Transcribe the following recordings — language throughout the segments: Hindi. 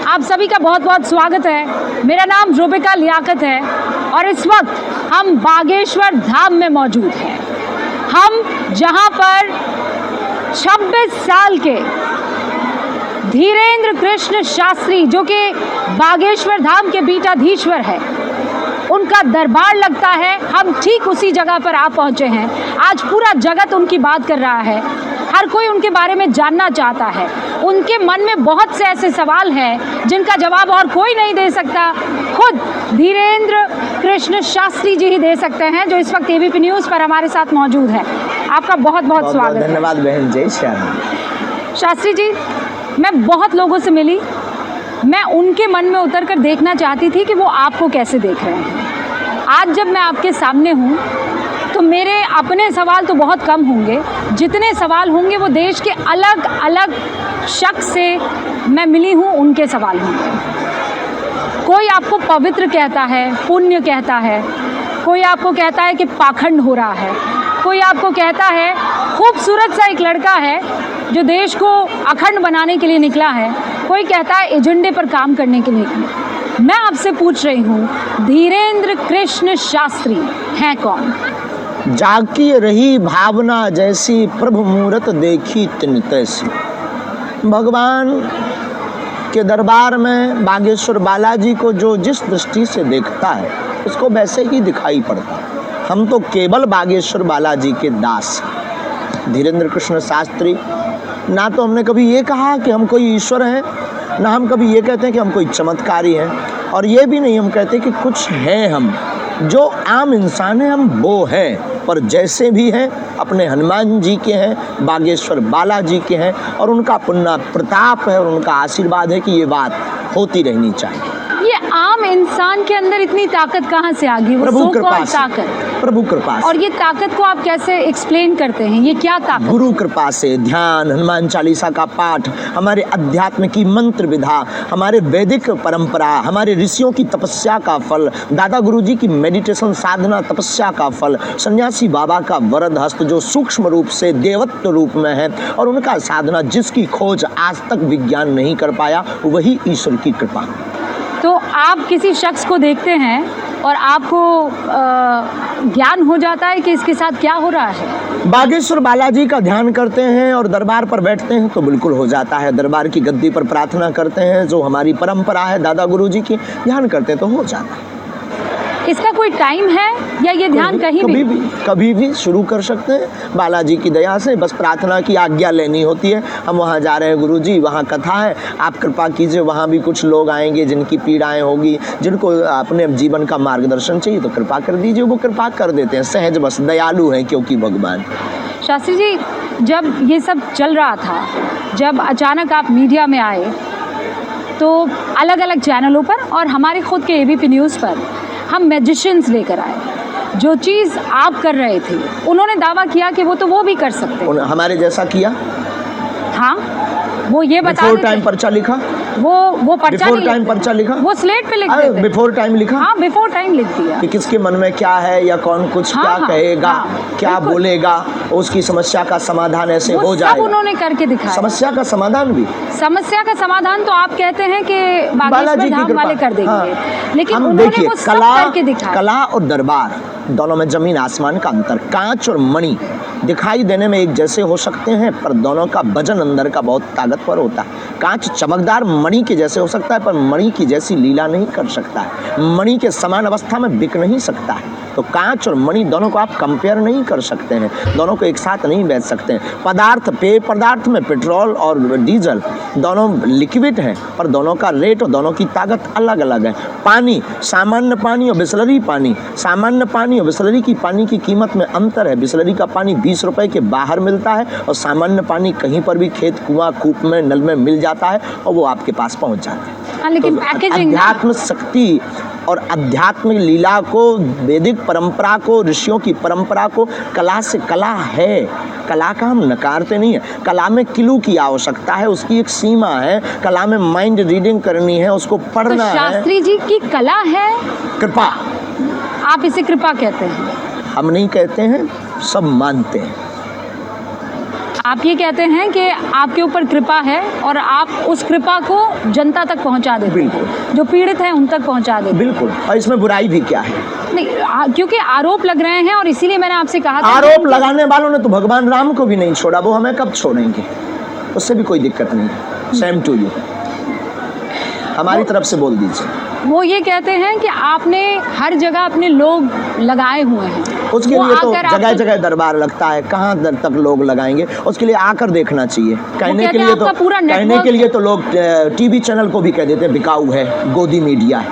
आप सभी का बहुत बहुत स्वागत है। मेरा नाम रूबिका लियाकत है और इस वक्त हम बागेश्वर धाम में मौजूद हैं। हम जहां पर 26 साल के धीरेन्द्र कृष्ण शास्त्री, जो कि बागेश्वर धाम के पीठाधीश्वर है, उनका दरबार लगता है, हम ठीक उसी जगह पर आ पहुंचे हैं। आज पूरा जगत उनकी बात कर रहा है, हर कोई उनके बारे में जानना चाहता है। उनके मन में बहुत से ऐसे सवाल हैं जिनका जवाब और कोई नहीं दे सकता, खुद धीरेन्द्र कृष्ण शास्त्री जी ही दे सकते हैं, जो इस वक्त एबीपी न्यूज़ पर हमारे साथ मौजूद है। आपका बहुत बहुत स्वागत है। धन्यवाद बहन। जय श्री राम। शास्त्री जी, मैं बहुत लोगों से मिली, मैं उनके मन में उतर कर देखना चाहती थी कि वो आपको कैसे देख रहे हैं। आज जब मैं आपके सामने हूँ तो मेरे अपने सवाल तो बहुत कम होंगे, जितने सवाल होंगे वो देश के अलग अलग शख्स से मैं मिली हूँ, उनके सवाल होंगे। कोई आपको पवित्र कहता है, पुण्य कहता है, कोई आपको कहता है कि पाखंड हो रहा है, कोई आपको कहता है खूबसूरत सा एक लड़का है जो देश को अखंड बनाने के लिए निकला है, कोई कहता है एजेंडे पर काम करने के लिए निकला। मैं आपसे पूछ रही हूँ, धीरेन्द्र कृष्ण शास्त्री हैं कौन? जाकी रही भावना जैसी, प्रभु मूरत देखी तिन तैसी। भगवान के दरबार में बागेश्वर बालाजी को जो जिस दृष्टि से देखता है उसको वैसे ही दिखाई पड़ता है। हम तो केवल बागेश्वर बालाजी के दास। धीरेन्द्र कृष्ण शास्त्री, ना तो हमने कभी ये कहा कि हम कोई ईश्वर हैं, ना हम कभी ये कहते हैं कि हम कोई चमत्कारी हैं, और ये भी नहीं हम कहते कि कुछ हैं। हम जो आम इंसान हैं हम वो हैं, पर जैसे भी हैं अपने हनुमान जी के हैं, बागेश्वर बालाजी के हैं, और उनका पुण्य प्रताप है और उनका आशीर्वाद है कि ये बात होती रहनी चाहिए। ये आम इंसान के अंदर इतनी ताकत कहाँ से आ गई? वो प्रभु कृपा से, ताकत, प्रभु कृपा से। और ये ताकत को आप कैसे एक्सप्लेन करते हैं? ये क्या ताकत? गुरु कृपा से। ध्यान, हनुमान चालीसा का पाठ, हमारे अध्यात्म की मंत्र विधा, हमारे वैदिक परंपरा, हमारे ऋषियों की तपस्या का फल, दादा गुरु जी की मेडिटेशन साधना तपस्या का फल, सन्यासी बाबा का वरद हस्त जो सूक्ष्म रूप से देवत्व रूप में है, और उनका साधना जिसकी खोज आज तक विज्ञान नहीं कर पाया, वही ईश्वर की कृपा। तो आप किसी शख्स को देखते हैं और आपको ज्ञान हो जाता है कि इसके साथ क्या हो रहा है? बागेश्वर बालाजी का ध्यान करते हैं और दरबार पर बैठते हैं तो बिल्कुल हो जाता है। दरबार की गद्दी पर प्रार्थना करते हैं, जो हमारी परंपरा है दादा गुरु जी की, ध्यान करते हैं तो हो जाता है। इसका कोई टाइम है या ये ध्यान कभी भी शुरू कर सकते हैं बालाजी की दया से। बस प्रार्थना की आज्ञा लेनी होती है। हम वहाँ जा रहे हैं गुरु जी, वहाँ कथा है, आप कृपा कीजिए, वहाँ भी कुछ लोग आएंगे जिनकी पीड़ाएं होगी, जिनको अपने जीवन का मार्गदर्शन चाहिए, तो कृपा कर दीजिए। वो कृपा कर देते हैं, सहज, बस दयालु हैं क्योंकि भगवान। शास्त्री जी, जब ये सब चल रहा था, जब अचानक आप मीडिया में आए तो अलग अलग चैनलों पर और हमारे खुद के एबीपी न्यूज़ पर हम मैजिशियंस लेकर आए। जो चीज़ आप कर रहे थे, उन्होंने दावा किया कि वो भी कर सकते हैं। हमारे जैसा किया? हाँ, वो ये बता बिफोर टाइम पर्चा लिखा, वो पर्चा बिफोर टाइम पर्चा लिखा, वो स्लेट पे लिख देते। बिफोर टाइम लिखा। हाँ, बिफोर टाइम लिख दिया कि किसके मन में क्या है या कौन कुछ क्या कहेगा, क्या बोलेगा, उसकी समस्या का समाधान ऐसे हो जाएगा। सब उन्होंने करके दिखाया। समस्या का समाधान भी, समस्या का समाधान तो आप कहते हैं कि बालाजी धाम वाले कर देंगे। हाँ। लेकिन हम उन्होंने देखिए, वो सब करके दिखाया। कला और दरबार दोनों में जमीन आसमान का अंतर। कांच और मणि दिखाई देने में एक जैसे हो सकते हैं, पर दोनों का वजन अंदर का बहुत ताकतवर होता है। कांच चमकदार मणि के जैसे हो सकता है, पर मणि की जैसी लीला नहीं कर सकता है, मणि के समान अवस्था में बिक नहीं सकता है। तो कांच और मणि दोनों को आप कंपेयर नहीं कर सकते हैं, दोनों को एक साथ नहीं बेच सकते हैं। पदार्थ, पेय पदार्थ में पेट्रोल और डीजल दोनों लिक्विड हैं, पर दोनों का रेट और दोनों की ताकत अलग अलग है। पानी, सामान्य पानी और बिसलरी पानी, सामान्य पानी और बिसलरी की पानी की कीमत में अंतर है। बिसलरी का पानी 20 रुपए के बाहर मिलता है और सामान्य पानी कहीं पर भी खेत, कुआं, कूप में, नल में मिल जाता है और वो आपके पास पहुंच जाता है। हाँ, लेकिन पैकेजिंग, अध्यात्म शक्ति और आध्यात्मिक लीला को, वैदिक परंपरा को, ऋषियों की परंपरा को, कला से, कला है, कला का हम नकारते नहीं है। कला में किलू की आवश्यकता है, उसकी एक सीमा है। कला में माइंड रीडिंग करनी है, उसको पढ़ना है। शास्त्री जी की कला है कृपा। आप इसे कृपा कहते हैं? हम नहीं कहते हैं, सब मानते हैं। आप ये कहते हैं कि आपके ऊपर कृपा है और आप उस कृपा को जनता तक पहुंचा देते हैं, बिल्कुल। जो पीड़ित हैं उन तक पहुंचा देते हैं। बिल्कुल, और इसमें बुराई भी क्या है? नहीं, क्योंकि आरोप लग रहे हैं और इसीलिए मैंने आपसे कहा था आरोप लगाने वालों ने तो भगवान राम को भी नहीं छोड़ा, वो हमें कब छोड़ेंगे? उससे भी कोई दिक्कत नहीं। सेम टू यू, हमारी तरफ से बोल दीजिए। वो ये कहते हैं कि आपने हर जगह अपने लोग लगाए हुए हैं, उसके वो लिए तो आकर जगह आपको- जगह दरबार लगता है, कहाँ दर तक लोग लगाएंगे? उसके लिए आकर देखना चाहिए। कहने कहते के हैं लिए तो आपका पूरा कहने नेटवर्क- के लिए तो लोग टीवी चैनल को भी कह देते हैं बिकाऊ है, गोदी मीडिया है,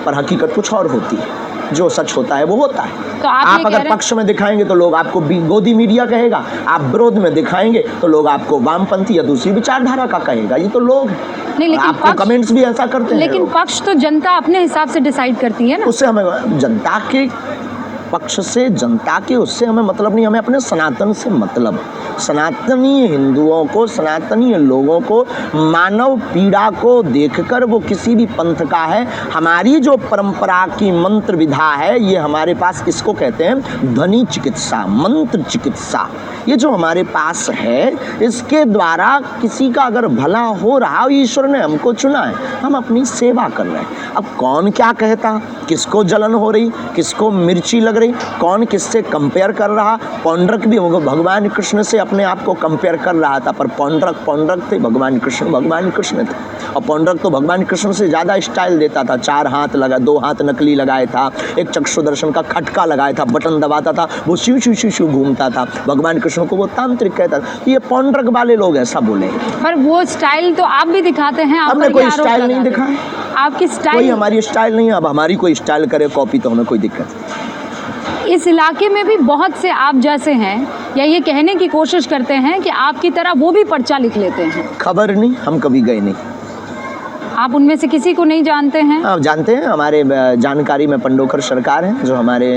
पर हकीकत कुछ और होती है। जो सच होता है वो होता है। तो आप ये कह अगर रहे हैं- पक्ष में दिखाएंगे तो लोग आपको गोदी मीडिया कहेगा, आप विरोध में दिखाएंगे तो लोग आपको वामपंथी या दूसरी विचारधारा का कहेगा। ये तो लोग हैं। नहीं, लेकिन आपको पक्ष- कमेंट्स भी ऐसा करते हैं लेकिन लोग। पक्ष तो जनता अपने हिसाब से डिसाइड करती है ना। उससे हमें जनता के पक्ष से, जनता के उससे हमें मतलब नहीं, हमें अपने सनातन से मतलब। सनातनी हिंदुओं को, सनातनी लोगों को मानव पीड़ा को देखकर वो किसी भी पंथ का है, हमारी जो परंपरा की मंत्र विधा है, ये हमारे पास इसको कहते हैं ध्वनि चिकित्सा, मंत्र चिकित्सा। ये जो हमारे पास है, इसके द्वारा किसी का अगर भला हो रहा, ईश्वर ने हमको चुना है, हम अपनी सेवा कर रहे हैं। अब कौन क्या कहता, किसको जलन हो रही, किसको मिर्ची लग रही, कौन किससे कंपेयर कर रहा। पौंड्रक भी भगवान कृष्ण से अपने आप को कंपेयर कर रहा था, पर पौंड्रक थे, भगवान कृष्ण थे। और पौंड्रक तो भगवान कृष्ण से ज़्यादा स्टाइल देता था। 4 हाथ लगा, 2 हाथ नकली लगाया था, एक चक्षुदर्शन का खटका लगाया था, बटन दबाता था, वो शिव शिव शिव शिव घूमता था। भगवान कृष्ण को वो तांत्रिक कहता था। ये पौंड्रक वाले लोग ऐसा बोले। पर वो स्टाइल तो आप भी दिखाते हैं। आप हमने पर कोई ये आरोप स्टाइल नहीं लगाते दिखा हैं। आपकी कोई स्टाइल हमारी स्टाइल नहीं है। अब हमारी कोई स्टाइल करे कॉपी तो हमें कोई दिक्कत नहीं। इस इलाके में भी बहुत से आप जैसे हैं, या ये कहने की कोशिश करते हैं कि आपकी तरह वो भी पर्चा लिख लेते हैं। खबर नहीं, हम कभी गए नहीं। आप उनमें से किसी को नहीं जानते हैं? आप जानते हैं, हमारे जानकारी में पंडोकर सरकार हैं, जो हमारे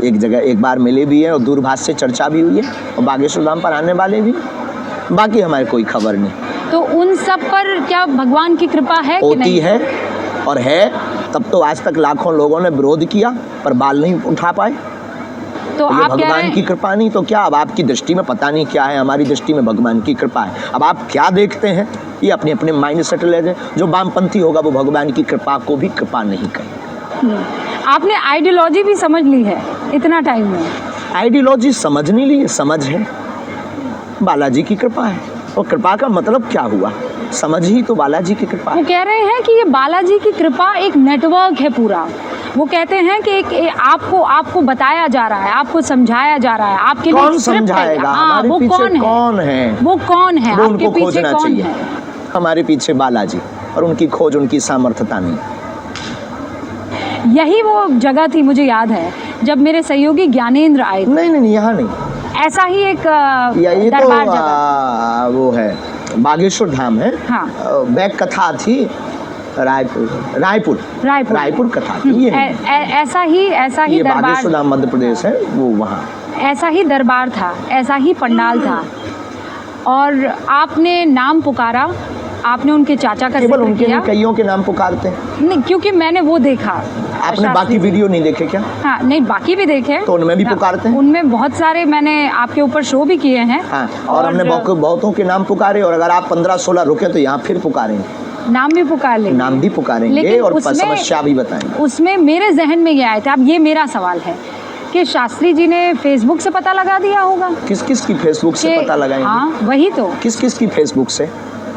एक जगह एक बार मिले भी हैं और दूरभाष से चर्चा भी हुई है, और बागेश्वर धाम पर आने वाले भी। बाकी हमारे कोई खबर नहीं। तो उन सब पर क्या भगवान की कृपा है कि होती नहीं? है, और है तब तो आज तक लाखों लोगों ने विरोध किया पर बाल नहीं उठा पाए। तो ये आप कह रहे भगवान की हैं कृपा नहीं तो क्या? अब आपकी दृष्टि में पता नहीं क्या है, हमारी दृष्टि में भगवान की कृपा है। अब आप क्या देखते हैं, ये अपने अपने माइंड सेट ले जाए। जो वामपंथी होगा वो भगवान की कृपा को भी कृपा नहीं कहेगा। आपने आइडियोलॉजी भी समझ ली है इतना टाइम में? आइडियोलॉजी समझ नहीं ली, समझ है, बालाजी की कृपा है। और कृपा का मतलब क्या हुआ? समझ ही तो बालाजी की कृपा वो है। कह रहे हैं कि ये बालाजी की कृपा एक नेटवर्क है पूरा। वो कहते हैं कि आपको बताया जा रहा है, आपको समझाया जा रहा है, आपके लिए कौन एक स्क्रिप्ट है। समझाएगा? हाँ, हमारे वो पीछे कौन है? कौन है? वो कौन है? वो आपके उनको पीछे खोजना कौन चाहिए। है? हमारे पीछे बालाजी, और उनकी खोज उनकी सामर्थ्यता नहीं। यही वो जगह थी, मुझे याद है, जब मेरे सहयोगी ज्ञानेंद्र आए थे। नहीं, यहाँ नहीं। ऐसा ही एक ये तो दरबार जगह। वो है, बागेश्वर धाम है। हाँ। बैक कथा थी रायपुर कथा थी। ये नहीं। ऐसा ही ये दरबार, बागेश्वर धाम मध्य प्रदेश है, वो वहाँ। ऐसा ही दरबार था, ऐसा ही पंडाल था, और आपने नाम पुकारा, आपने उनके चाचा का केवल जिक्र उनके किया। नहीं, कईयों के नाम पुकारते हैं। नहीं, क्योंकि मैंने वो देखा। आपने शास्त्री बाकी जी। वीडियो नहीं देखे क्या? हाँ, नहीं, बाकी भी देखे। तो उनमें भी हाँ, पुकारते हैं? उनमें बहुत सारे मैंने आपके ऊपर शो भी किए हैं। हाँ, और हमने बहुतों के नाम पुकारे, और अगर आप 15-16 रुके तो यहाँ फिर पुकारेंगे, नाम भी पुकार लेंगे, नाम भी पुकारेंगे, लेकिन और उसमें- समस्या भी बताएंगे। उसमें मेरे जहन में ये आया था। अब ये मेरा सवाल है कि शास्त्री जी ने फेसबुक से पता लगा दिया होगा किस किस की फेसबुक से कि- पता लगाएंगे? हाँ, वही तो। किस किस की फेसबुक से?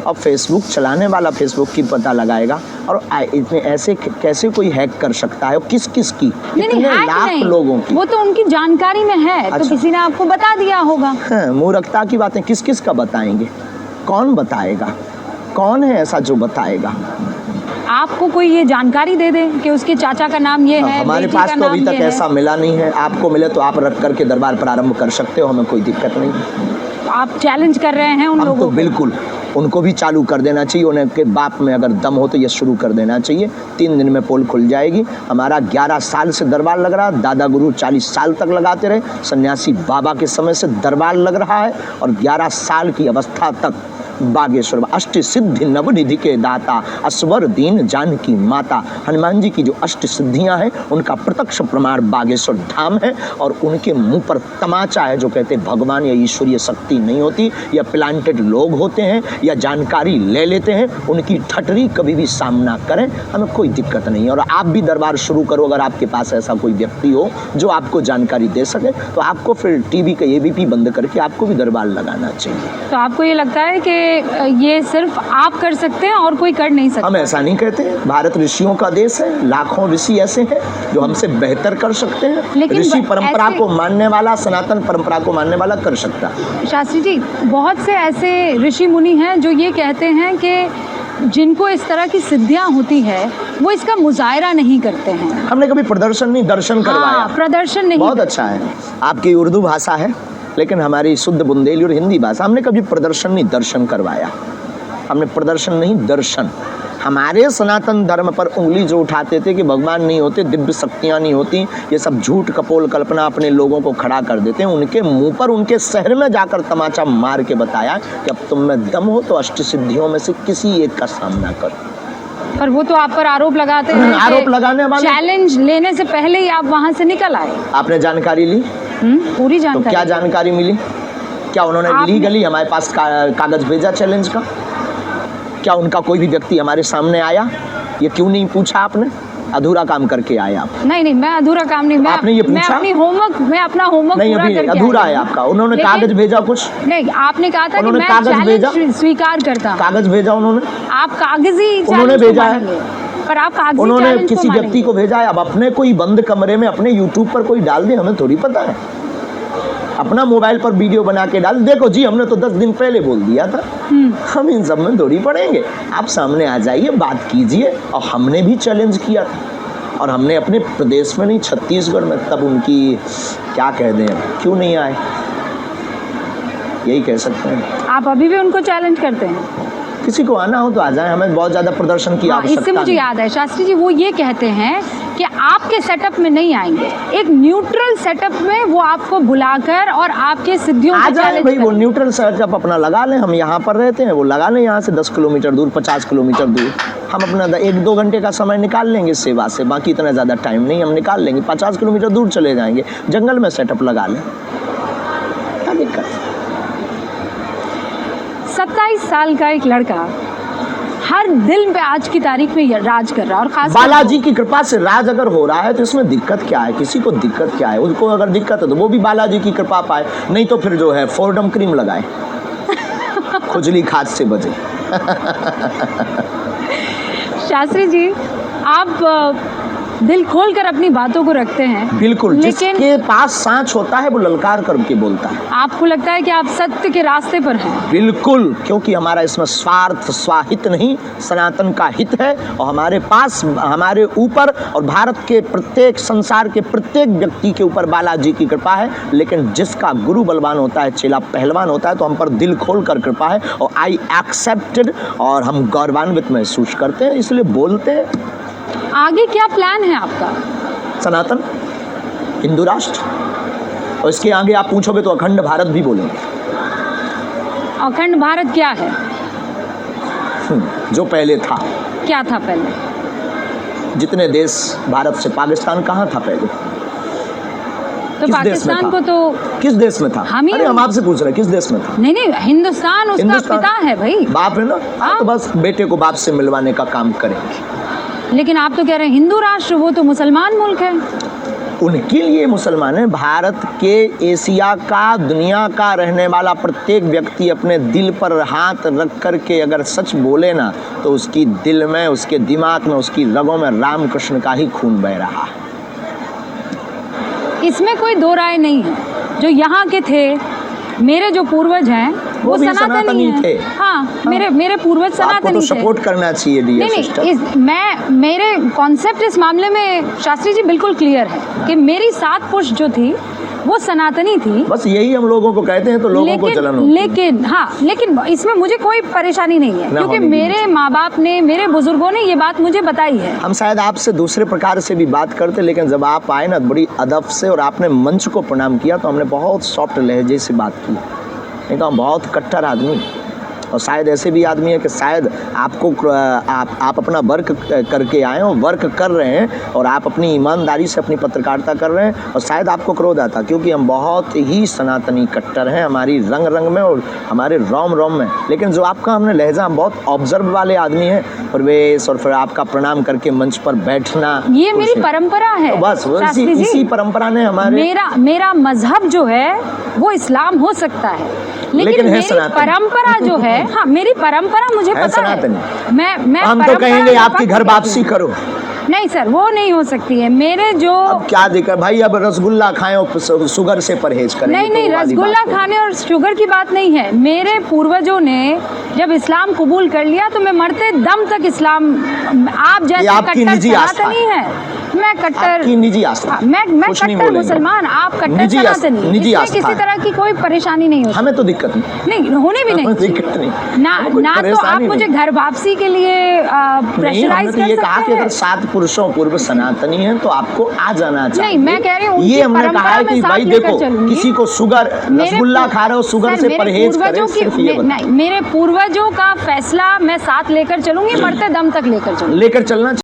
अब फेसबुक चलाने वाला फेसबुक की पता लगाएगा, और इतने ऐसे कैसे कोई हैक कर सकता है? और किस किस की? नहीं, इतने hack लाख नहीं, लोगों की। वो तो उनकी जानकारी में है। तो अच्छा। किसी ने आपको बता दिया होगा। हाँ, मूर्खता की बातें किस किस का बताएंगे? कौन बताएगा? कौन है ऐसा जो बताएगा? आपको कोई ये जानकारी दे दे कि उसके चाचा का नाम ये है, हमारे बेटी पास का तो नाम अभी तक ये है। ऐसा मिला नहीं है। आपको मिले तो आप रख करके दरबार प्रारंभ कर सकते हो, हमें कोई दिक्कत नहीं। तो आप चैलेंज कर रहे हैं उन हम लोगों तो को? बिल्कुल, उनको भी चालू कर देना चाहिए। उनके बाप में अगर दम हो तो ये शुरू कर देना चाहिए। 3 दिन में पोल खुल जाएगी। हमारा 11 साल से दरबार लग रहा, दादा गुरु 40 साल तक लगाते रहे, सन्यासी बाबा के समय से दरबार लग रहा है, और 11 साल की अवस्था तक बागेश्वर, अष्ट सिद्धि नवनिधि के दाता, असवर दीन जानकी माता। हनुमान जी की जो अष्ट सिद्धियां हैं उनका प्रत्यक्ष प्रमाण बागेश्वर धाम है, और उनके मुंह पर तमाचा है जो कहते हैं भगवान या ईश्वरीय शक्ति नहीं होती, या प्लांटेड लोग होते हैं, या जानकारी ले लेते हैं, उनकी ठटरी कभी भी सामना करें, हमें कोई दिक्कत नहीं है। और आप भी दरबार शुरू करो, अगर आपके पास ऐसा कोई व्यक्ति हो जो आपको जानकारी दे सके, तो आपको फिर टीवी का एबीपी बंद करके आपको भी दरबार लगाना चाहिए। तो आपको ये लगता है कि ये सिर्फ आप कर सकते हैं और कोई कर नहीं सकता? हम ऐसा नहीं कहते, भारत ऋषियों का देश है, लाखों ऋषि ऐसे हैं जो हमसे बेहतर कर सकते हैं। लेकिन ऋषि परंपरा ऐसे- को मानने वाला, सनातन परंपरा को मानने वाला कर सकता है। शास्त्री जी, बहुत से ऐसे ऋषि मुनि हैं जो ये कहते हैं कि जिनको इस तरह की सिद्धियां होती है वो इसका मुजाहरा नहीं करते हैं। हमने कभी प्रदर्शन नहीं, दर्शन करवाया। हाँ, प्रदर्शन नहीं बहुत करते। अच्छा है, आपकी उर्दू भाषा है, लेकिन हमारी शुद्ध बुंदेली और हिंदी भाषा, हमने कभी प्रदर्शन नहीं, दर्शन करवाया। हमने प्रदर्शन नहीं, दर्शन। हमारे सनातन धर्म पर उंगली जो उठाते थे कि भगवान नहीं होते, दिव्य शक्तियाँ नहीं होती, ये सब झूठ कपोल कल्पना अपने लोगों को खड़ा कर देते हैं, उनके मुंह पर उनके शहर में जाकर तमाचा मार के बताया कि अब तुम में दम हो तो अष्ट सिद्धियों में से किसी एक का सामना करो। पर वो तो आप पर आरोप लगाते हैं। आरोप लगाने वाले- चैलेंज लेने से पहले ही आप वहां से निकल आए। आपने जानकारी ली? पूरी तो जानकारी। क्या जानकारी मिली? क्या उन्होंने आपने- लीगली हमारे पास कागज भेजा चैलेंज का? क्या उनका कोई भी व्यक्ति हमारे सामने आया? ये क्यों नहीं पूछा आपने? अधूरा काम करके आए आप। नहीं, मैं अधूरा काम नहीं, आपने ये पूछा? मैं अपना होमवर्क नहीं, पूरा अभी करके अधूरा आई है हूँ। आपका। उन्होंने लेकिन- कागज भेजा कुछ? नहीं, आपने कहा था कि उन्होंने मैं कागज भेजा? चैलेंज स्वीकार करता हूँ। कागज भेजा उन्होंने? आप कागजी उन्होंने चैलेंज को भेजा है? मानेंगे, पर आप कागजी उन्होंने चैलेंज को किसी व्यक्ति मानेंगे। को भेजा है? अब अपने कोई बंद कमरे में अपने यूट्यूब पर कोई डाल दे, हमें थोड़ी पता है। अपना मोबाइल पर वीडियो बना के डाल, देखो जी हमने तो 10 दिन पहले बोल दिया था। हम इन सब में थोड़ी पड़ेंगे। आप सामने आ जाइए, बात कीजिए। और हमने भी चैलेंज किया था, और हमने अपने प्रदेश में नहीं, छत्तीसगढ़ में, तब उनकी क्या कह दें, क्यों नहीं आए, यही कह सकते हैं। आप अभी भी उनको चैलेंज करते हैं? किसी को आना हो तो आ जाए, हमें बहुत ज़्यादा प्रदर्शन की हाँ, आवश्यकता इससे मुझे नहीं। याद है शास्त्री जी, वो ये कहते हैं कि आपके सेटअप में नहीं आएंगे, एक न्यूट्रल सेटअप में वो आपको बुलाकर और आपके सिद्धियों आ को जाए चैलेंज भाई, वो करेंगे। न्यूट्रल सेटअप अपना लगा लें। हम यहाँ पर रहते हैं, वो लगा लें यहाँ से 10 किलोमीटर दूर, 50 किलोमीटर दूर। हम अपना 1-2 घंटे का समय निकाल लेंगे सेवा से, बाकी इतना ज़्यादा टाइम नहीं, हम निकाल लेंगे। 50 किलोमीटर दूर चले जाएंगे, जंगल में सेटअप लगा लें, क्या दिक्कत है? 27 साल का एक लड़का हर दिल पे आज की तारीख में राज कर रहा है, और खास बालाजी की कृपा से राज अगर हो रहा है तो इसमें दिक्कत क्या है? किसी को दिक्कत क्या है? उसको अगर दिक्कत है तो वो भी बालाजी की कृपा पाए, नहीं तो फिर जो है फोर्डम क्रीम लगाए, खुजली खाद से बचे। शास्त्री जी, आप दिल खोल कर अपनी बातों को रखते हैं। बिल्कुल, लेकिन जिसके पास सांच होता है वो ललकार करके बोलता है। आपको लगता है कि आप सत्य के रास्ते पर हैं? बिल्कुल, क्योंकि हमारा इसमें स्वार्थ स्वाहित नहीं, सनातन का हित है। और हमारे पास, हमारे ऊपर और भारत के प्रत्येक, संसार के प्रत्येक व्यक्ति के ऊपर बालाजी की कृपा है। लेकिन जिसका गुरु बलवान होता है, चेला पहलवान होता है, तो हम पर दिल खोल कर कृपा है, और आई एक्सेप्टेड, और हम गौरवान्वित महसूस करते हैं, इसलिए बोलते हैं। आगे क्या प्लान है आपका? सनातन, हिंदू राष्ट्र, और इसके आगे आप पूछोगे तो अखंड भारत भी बोलेंगे। अखंड भारत क्या है? जो पहले था। क्या था पहले? जितने देश भारत से, पाकिस्तान कहाँ था पहले? तो किस देश में पाकिस्तान था? को तो किस देश में था? हम ही- अरे हम आपसे पूछ रहे हैं, किस देश में था? नहीं, हिंदुस्तान उसका पिता है भाई। बाप है ना? हाँ। तो बस बेटे को बाप से मिलवाने का काम करेंगे। लेकिन आप तो कह रहे हैं हिंदू राष्ट्र, वो तो मुसलमान मुल्क है। उनके लिए मुसलमान है। भारत के, एशिया का, दुनिया का रहने वाला प्रत्येक व्यक्ति अपने दिल पर हाथ रख कर के अगर सच बोले ना, तो उसकी दिल में, उसके दिमाग में, उसकी रगों में रामकृष्ण का ही खून बह रहा है। इसमें कोई दो राय नहीं है। जो यहाँ के थे, मेरे जो पूर्वज हैं, वो भी सनातनी सनातनी हैं। थे। हाँ, मेरे पूर्वज आपको सनातनी तो थे। सपोर्ट करना चाहिए डियर नहीं, सिस्टर। मेरे कॉन्सेप्ट इस मामले में शास्त्री जी बिल्कुल क्लियर है कि मेरी 7 पुश्त जो थी वो सनातनी थी। बस यही हम लोगों को कहते हैं, तो लोगों को जलन होती है। लेकिन इसमें मुझे कोई परेशानी नहीं है, ना क्योंकि होने मेरे दीजिए। माँ बाप ने, मेरे बुजुर्गों ने ये बात मुझे बताई है। हम शायद आपसे दूसरे प्रकार से भी बात करते, लेकिन जब आप आए ना बड़ी अदब से और आपने मंच को प्रणाम किया, तो हमने बहुत सॉफ्ट लहजे से बात की। नहीं तो हम बहुत कट्टर आदमी, और शायद ऐसे भी आदमी है कि शायद आपको आप अपना वर्क करके आए हो, वर्क कर रहे हैं और आप अपनी ईमानदारी से अपनी पत्रकारिता कर रहे हैं और शायद आपको क्रोध आता, क्योंकि हम बहुत ही सनातनी कट्टर हैं, हमारी रंग रंग में और हमारे रोम रोम में। लेकिन जो आपका हमने लहजा, हम बहुत ऑब्जर्व वाले आदमी हैं, प्रवेश और फिर आपका प्रणाम करके मंच पर बैठना, ये मेरी परंपरा है। तो बस शास्त्री जी, इसी परंपरा ने हमारे मेरा मजहब जो है वो इस्लाम हो सकता है, लेकिन है मेरी सनातन। परंपरा जो है, हाँ मेरी परंपरा मुझे है पता है। सनातन। मैं हम तो परंपरा कहेंगे का आपकी पक्ष घर देती वापसी हूँ। करो। नहीं सर, वो नहीं हो सकती है। मेरे जो अब क्या दिक्कत भाई, अब रसगुल्ला खाएं और शुगर से परहेज करें। नहीं, रसगुल्ला खाने और शुगर की बात नहीं है। मेरे पूर्वजों ने जब इस्लाम कबूल कर लिया तो मैं मरते दम तक इस्लाम, आप जैसे आपकी कट्टर निजी आस्था सनातनी है, मैं कट्टर, आपकी निजी आस्था, मैं कुछ नहीं कट्टर बोलेंगे। मुसलमान, आप कट्टर निजी सनातनी, निजी इसमें आस्था किसी है। तरह की कोई परेशानी नहीं होती। हमें तो दिक्कत नहीं, नहीं, होने भी नहीं हमें चाहिए। दिक्कत नहीं, ना कोई तो आप परेशानी मुझे नहीं। घर वापसी के लिए नहीं, प्रेशराइज हमने तो कर ये कहा कि सकते अगर हैं। 7 पुरुषों पूर्व सनातनी हैं तो आपको आ जाना चाहिए। नहीं, मैं कह रही हूँ उनकी ये हमने परंपरा कहा है मैं कि साथ भाई लेकर देखो, चलूंगी। किसी को शुगर, रसगुल्ला खा रहे हो, शुगर सर, से मेरे परहेज करें, पूर्वजों सिर्फ ये बताओ। नहीं, मेरे पूर्वजों का फैसला मैं साथ लेकर चलूंगी, मरते दम तक लेकर चलूंगी। लेकर चलना